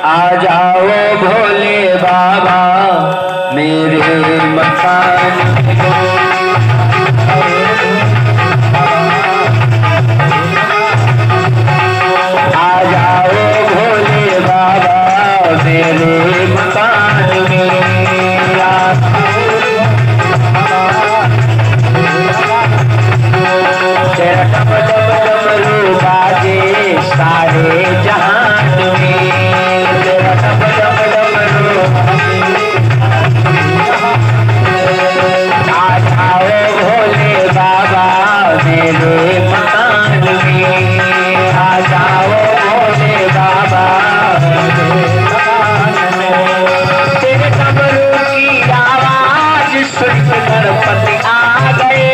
आ जाओ भोले बाबा मेरे मकान आ जाओ भोले बाबा मेरे मकान में तेरा डम डम डमरू बाजे सारे जहान में तेरा डम डम डमरू आ जाओ भोले बाबा मेरे मकान में आ जाओ भोले बाबा मेरे मकान में तेरे डमरू की आवाज सुन के गणपति आ गए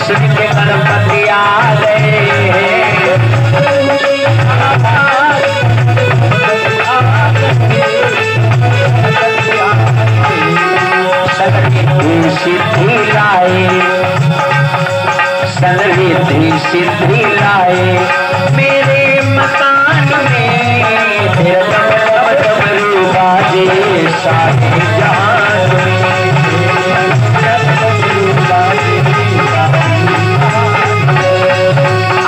सुन के गणपति आ गए सिद्धि लाए सर्वरिद्धि सिद्धि लाए मेरे मकान में तेरा डम डमरू बाजे सारे जहान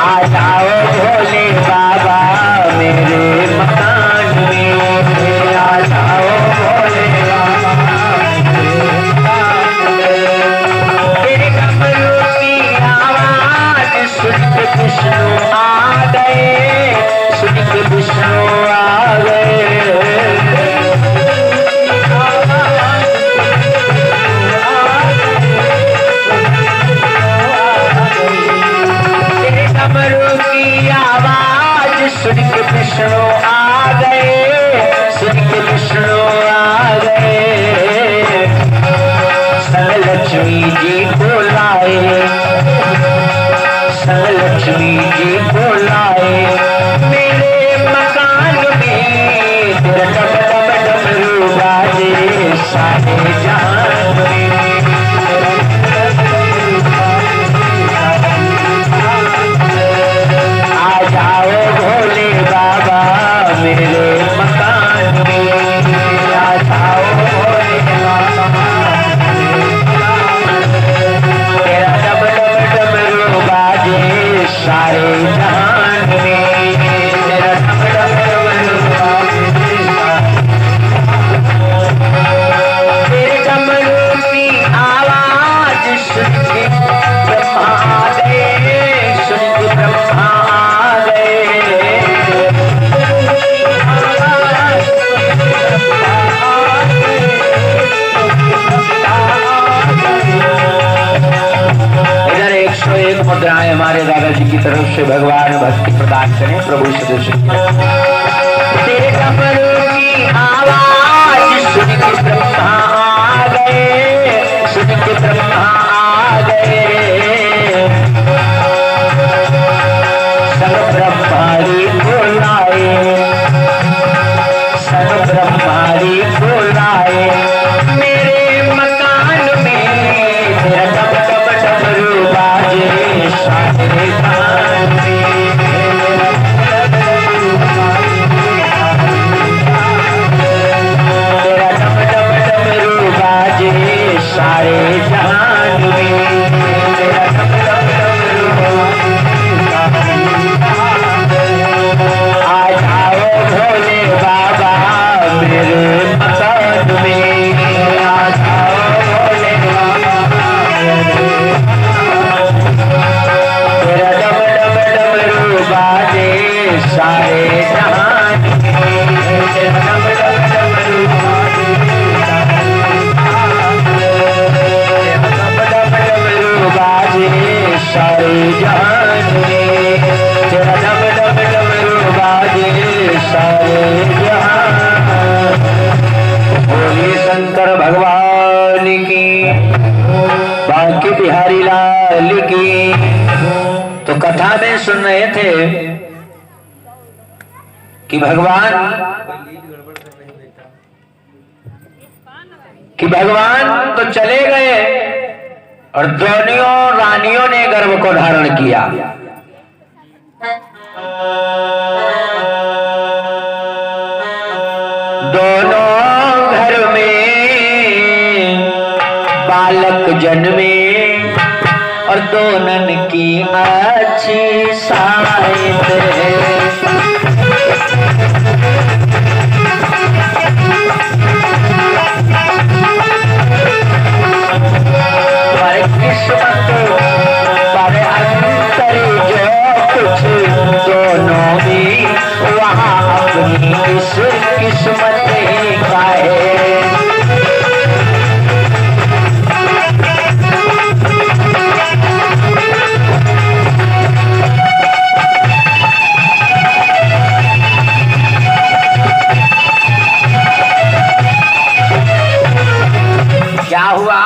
आ जाओ भोले बाबा मेरे मकान में आ जाओ भोले बाबा तेरे डमरू की आवाज सुन के विष्णु आ गए सुन के विष्णु आ गए डमरू की आवाज सुन के विष्णु आ गए सुन के विष्णु आ गए लक्ष्मी जी को लाए लक्ष्मी जी को लाए मेरे मकान में तेरा डम डम डमरू बाजे सारे जहान में आ जाओ भोले बाबा मेरे मकान में आ जाओ भोले बाबा तेरा डम डम डमरू बाजे सारे जहान में तेरा डम डम डमरू बाजे तेरे डमरू की आवाज सुन के ब्रह्मा आ गए सुन के ब्रह्मा आ गए इधर 101 मुद्राएं हमारे दादाजी की तरफ से भगवान भक्ति प्रदान करें प्रभु सदस्य तेरे डमरू की आवाज सुन के ब्रह्मा आ गए सुन के ब्रह्मा आ गए सब ब्रह्मारी को लाए सब ब्रह्मारी को लाए मेरे मकान में तेरा डम डम डमरू बाजे सारे जहान में तेरा डम डम डमरू बाजे सारे जहान में तेरा डम डम डमरू आ जाओ भोले बाबा मेरे मकान में आ जाओ भोले बाबा तेरा डम डम डमरू बाजे सारे जहान में तेरा डम डम डमरू बाजे तेरा डम डम डमरू बाजे सारे जहान में तेरा डम डम डमरू बाजे सारे जहान बोलिए शंकर भगवान की बांके बिहारी लाल की। तो कथा में सुन रहे थे कि भगवान तो चले गए और दोनों रानियों ने गर्भ को धारण किया। दोनों घर में बालक जन्मे और दोनों की अच्छी साइत है। पर किस्मत पर अंतर जो कुछ दोनों भी वहाँ अपनी किस्मत का है। क्या हुआ?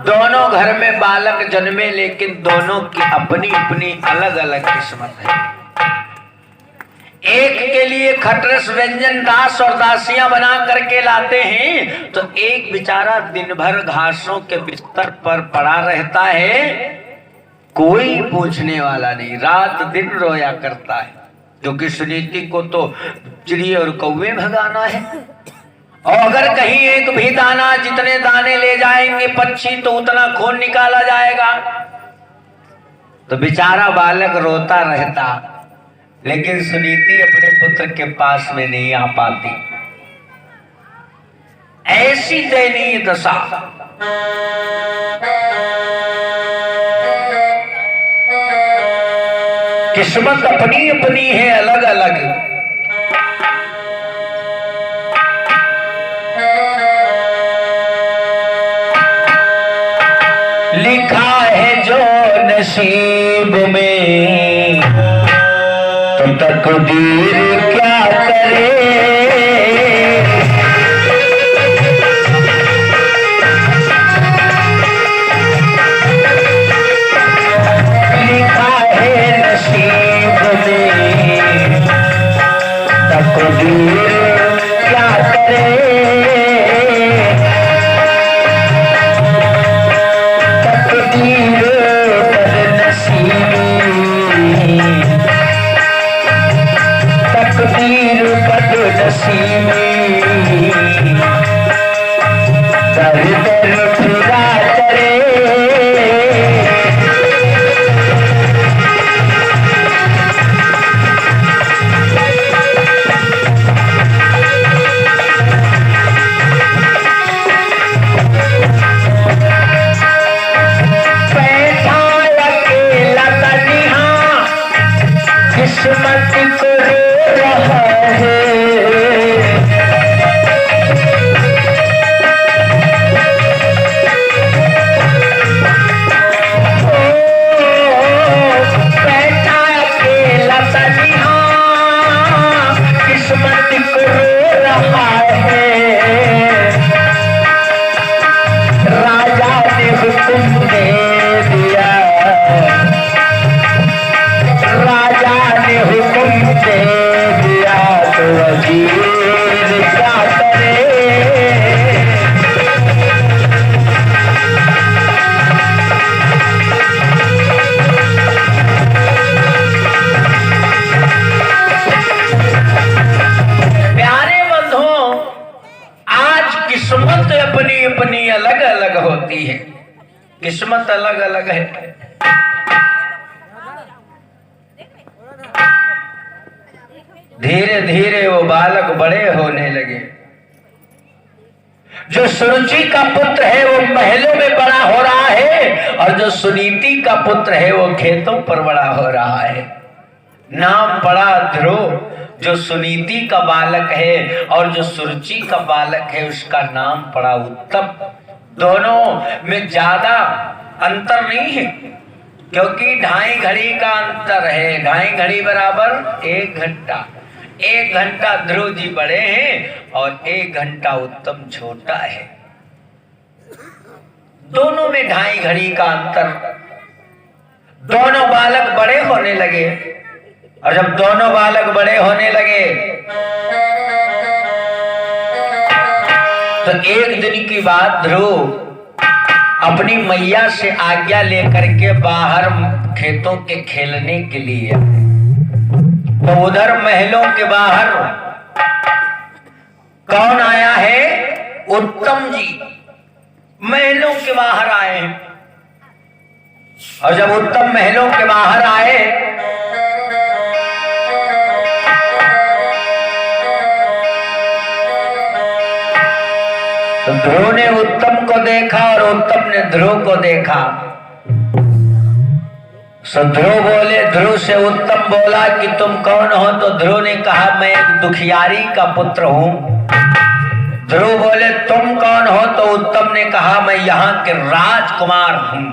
दोनों घर में बालक जन्मे, लेकिन दोनों की अपनी अपनी अलग अलग किस्मत है। एक के लिए खटरस व्यंजन दास और दासियां बना करके लाते हैं, तो एक बेचारा दिन भर घासों के बिस्तर पर पड़ा रहता है, कोई पूछने वाला नहीं, रात दिन रोया करता है, क्योंकि सुनीति को तो चिड़िए और कौवे भगाना है। और अगर कहीं एक भी दाना, जितने दाने ले जाएंगे पक्षी, तो उतना खून निकाला जाएगा। तो बेचारा बालक रोता रहता, लेकिन सुनीति अपने पुत्र के पास में नहीं आ पाती। ऐसी दयनीय दशा। किस्मत अपनी अपनी है, अलग अलग। लिखा है जो नसीब में, तो तकदीर क्या करे। लिखा है नसीब में, तकदीर क्या करे। किस्मत अलग अलग है। धीरे धीरे वो बालक बड़े होने लगे। जो सुरुचि का पुत्र है वो महलों में बड़ा हो रहा है, और जो सुनीति का पुत्र है वो खेतों पर बड़ा हो रहा है। नाम पड़ा ध्रुव। जो सुनीति का बालक है और जो सुरुचि का बालक है उसका नाम पड़ा उत्तम। दोनों में ज्यादा अंतर नहीं है, क्योंकि 2.5 घड़ी का अंतर है। 2.5 घड़ी बराबर 1 घंटा। 1 घंटा ध्रुव जी बड़े हैं और 1 घंटा उत्तम छोटा है। दोनों में 2.5 घड़ी का अंतर। दोनों बालक बड़े होने लगे, और जब दोनों बालक बड़े होने लगे तो एक दिन की बात, ध्रुव अपनी मैया से आज्ञा लेकर के बाहर खेतों के खेलने के लिए, तो उधर महलों के बाहर कौन आया है? उत्तम जी महलों के बाहर आए हैं। और जब उत्तम महलों के बाहर आए तो ध्रुव ने उत्तम को देखा और उत्तम ने ध्रुव को देखा। सो ध्रुव बोले, ध्रुव से उत्तम बोला कि तुम कौन हो? तो ध्रुव ने कहा मैं एक दुखियारी का पुत्र हूं। ध्रुव बोले तुम कौन हो? तो उत्तम ने कहा मैं यहाँ के राजकुमार हूं,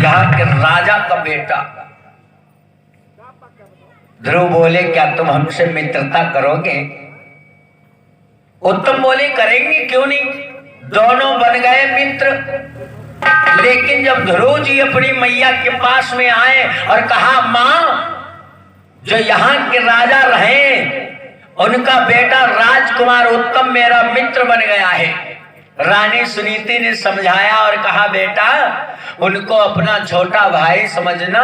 यहाँ के राजा का बेटा। ध्रुव बोले क्या तुम हमसे मित्रता करोगे? उत्तम बोले करेंगे, क्यों नहीं। दोनों बन गए मित्र। लेकिन जब ध्रुव जी अपनी मैया के पास में आए और कहा मां, जो यहाँ के राजा रहे उनका बेटा राजकुमार उत्तम मेरा मित्र बन गया है। रानी सुनीति ने समझाया और कहा बेटा उनको अपना छोटा भाई समझना,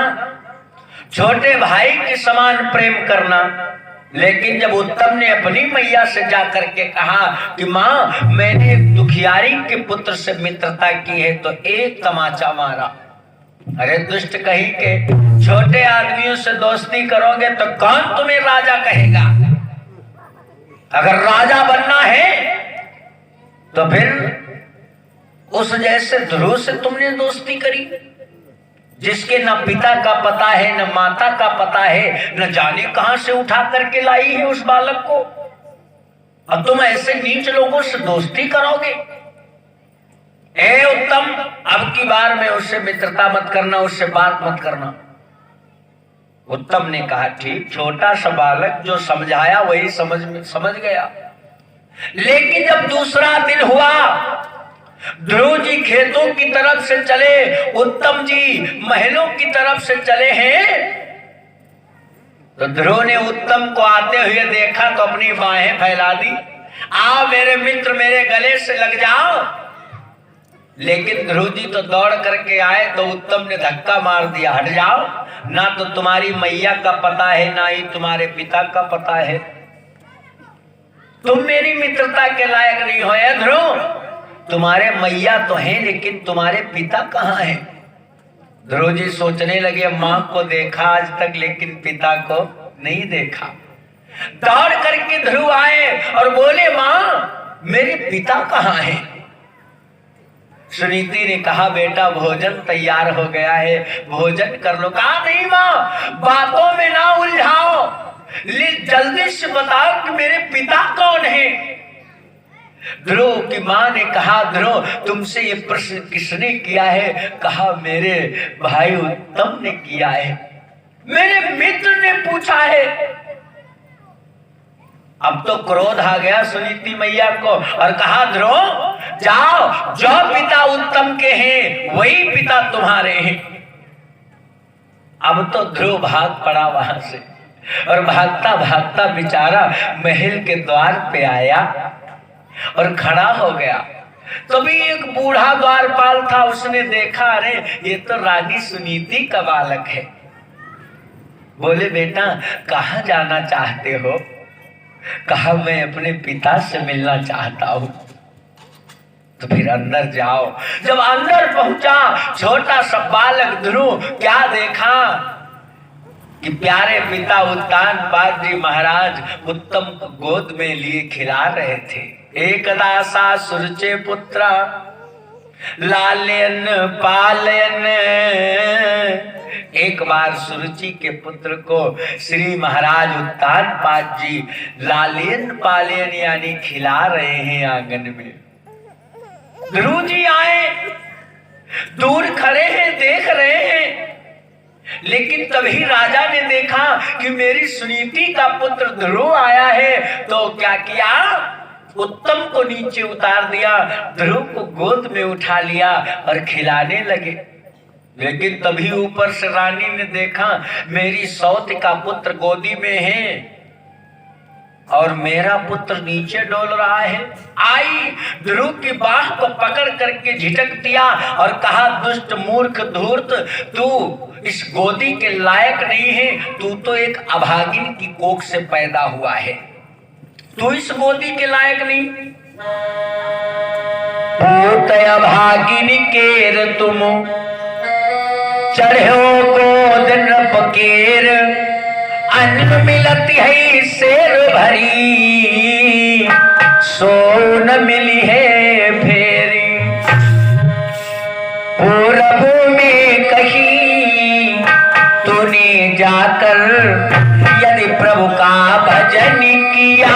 छोटे भाई के समान प्रेम करना। लेकिन जब उत्तम ने अपनी मैया से जाकर के कहा कि मां मैंने एक दुखियारी के पुत्र से मित्रता की है, तो एक तमाचा मारा। अरे दुष्ट कहीं के, छोटे आदमियों से दोस्ती करोगे तो कौन तुम्हें राजा कहेगा? अगर राजा बनना है तो फिर उस जैसे ध्रुव से तुमने दोस्ती करी, जिसके न पिता का पता है न माता का पता है, न जाने कहां से उठा करके लाई है उस बालक को। अब तुम ऐसे नीच लोगों से दोस्ती करोगे? ए उत्तम, अब की बार में उससे मित्रता मत करना, उससे बात मत करना। उत्तम ने कहा ठीक, छोटा सा बालक जो समझाया वही समझ गया। लेकिन जब दूसरा दिन हुआ, ध्रुव जी खेतों की तरफ से चले, उत्तम जी महलों की तरफ से चले हैं, तो ध्रुव ने उत्तम को आते हुए देखा तो अपनी बाहें फैला दी, आओ मेरे मित्र मेरे गले से लग जाओ। लेकिन ध्रुव जी तो दौड़ करके आए तो उत्तम ने धक्का मार दिया, हट जाओ, ना तो तुम्हारी मैया का पता है ना ही तुम्हारे पिता का पता है, तुम मेरी मित्रता के लायक नहीं हो। ध्रुव तुम्हारे मैया तो हैं लेकिन तुम्हारे पिता कहाँ हैं? ध्रुव जी सोचने लगे मां को देखा आज तक लेकिन पिता को नहीं देखा। दौड़ करके ध्रुव आए और बोले मां मेरे पिता कहाँ हैं? सुनीति ने कहा बेटा भोजन तैयार हो गया है, भोजन कर लो। कहा नहीं मां, बातों में ना उलझाओ, जल्दी से बताओ कि मेरे पिता कौन है। ध्रुव की मां ने कहा ध्रुव तुमसे ये प्रश्न किसने किया है? कहा मेरे भाई उत्तम ने किया है, मेरे मित्र ने पूछा है। अब तो क्रोध आ गया सुनीति मैया को और कहा ध्रुव जाओ, जो पिता उत्तम के हैं वही पिता तुम्हारे हैं। अब तो ध्रुव भाग पड़ा वहां से और भागता भागता बेचारा महल के द्वार पे आया और खड़ा हो गया। तभी एक बूढ़ा द्वारपाल था, उसने देखा अरे ये तो रानी सुनीति का बालक है। बोले बेटा कहाँ जाना चाहते हो? कहा मैं अपने पिता से मिलना चाहता हूं। तो फिर अंदर जाओ। जब अंदर पहुंचा छोटा सा बालक ध्रुव, क्या देखा कि प्यारे पिता उत्तानपाद जी महाराज उत्तम को गोद में लिए खिला रहे थे। एकदा सा सुरचे पुत्रा लालयन पालयन। एक बार सुरुचि के पुत्र को श्री महाराज उत्तानपाद जी लालयन पालयन यानी खिला रहे हैं आंगन में। ध्रुव जी आए, दूर खड़े हैं, देख रहे हैं। लेकिन तभी राजा ने देखा कि मेरी सुनीति का पुत्र ध्रुव आया है, तो क्या किया? उत्तम को नीचे उतार दिया, ध्रुव को गोद में उठा लिया और खिलाने लगे। लेकिन तभी ऊपर से रानी ने देखा मेरी सौत का पुत्र गोदी में है और मेरा पुत्र नीचे डोल रहा है। आई ध्रुव की बाह को पकड़ करके झिटक दिया और कहा दुष्ट मूर्ख धूर्त, तू इस गोदी के लायक नहीं है, तू तो एक अभागिन की कोख से पैदा हुआ है। तू इस गोदी के लायक नहीं। पूतय भागिन केर तुम चढ़ो गोद नपकेर अन्न मिलत है शेर भरी सोन मिली है फेरी पूरब में कहीं तूने जाकर यदि प्रभु का भजन किया